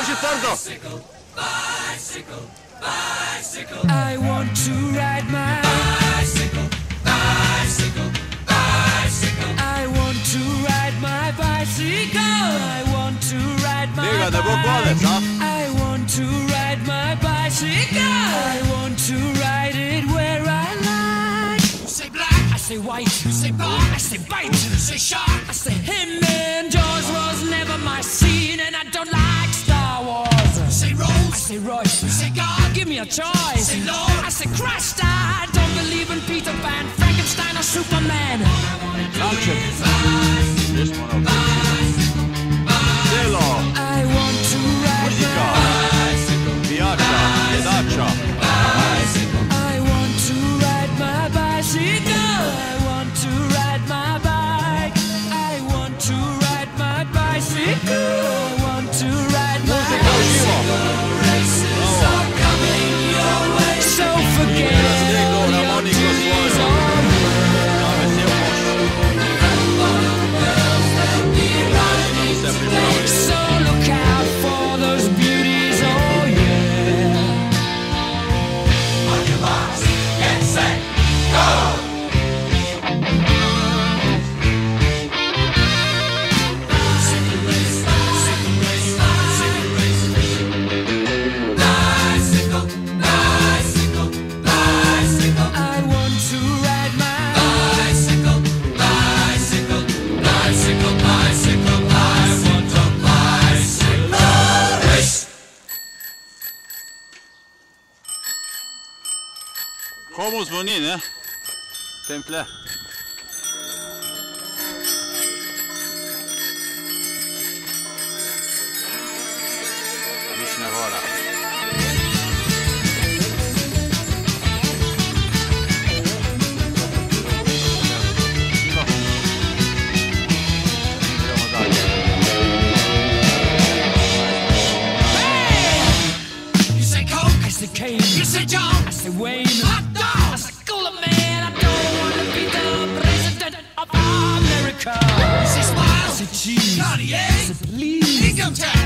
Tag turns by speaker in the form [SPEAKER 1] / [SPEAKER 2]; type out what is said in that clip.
[SPEAKER 1] Bicycle, bicycle, bicycle.
[SPEAKER 2] I want to ride my
[SPEAKER 1] bicycle, bicycle, bicycle.
[SPEAKER 2] I want to ride my bicycle. I want to ride my
[SPEAKER 3] Bigga, det går galet, sant?
[SPEAKER 2] I want to ride my bicycle. I want to ride it where I like.
[SPEAKER 1] You say black,
[SPEAKER 2] I say white.
[SPEAKER 1] you say bar,
[SPEAKER 2] I say bite.
[SPEAKER 1] you say shark.
[SPEAKER 2] I say him and Jaws was never my scene, and I don't like Star Wars.
[SPEAKER 1] You say
[SPEAKER 2] I
[SPEAKER 1] rose,
[SPEAKER 2] say Royce.
[SPEAKER 1] you say God,
[SPEAKER 2] Give me a choice.
[SPEAKER 1] say Lord.
[SPEAKER 2] I say Christ. I don't believe in Peter Pan, Frankenstein, or Superman.
[SPEAKER 3] This one up. Zillo.
[SPEAKER 2] I want to ride
[SPEAKER 3] Musica.
[SPEAKER 2] my
[SPEAKER 3] Piaccia. Pedaccia.
[SPEAKER 2] I want to ride my bicycle. I want to ride my bike. I want to ride my bicycle. I want to ride my bicycle.
[SPEAKER 1] Races are coming your way.
[SPEAKER 2] So forget all your duties on So look out for those beauties, oh yeah.
[SPEAKER 1] On your marks, get set, go! Bicycle race, bicycle race, bicycle race. Bicycle, bicycle, bicycle.
[SPEAKER 2] I want to ride my
[SPEAKER 1] Bicycle, bicycle, bicycle, bicycle. I want a bicycle race.
[SPEAKER 3] Komu zvoni, ne? Temple. Višnja gora. Idemo dalje.
[SPEAKER 1] You say Coke,
[SPEAKER 2] I say Kane,
[SPEAKER 1] you say John,
[SPEAKER 2] I say Wayne,
[SPEAKER 1] hot
[SPEAKER 2] I
[SPEAKER 1] dogs.
[SPEAKER 2] say Cooler Man. I don't want to be the president of America.
[SPEAKER 1] You say
[SPEAKER 2] I
[SPEAKER 1] Smile,
[SPEAKER 2] say cheese, I
[SPEAKER 1] Cartier,
[SPEAKER 2] say please.
[SPEAKER 1] Income tax.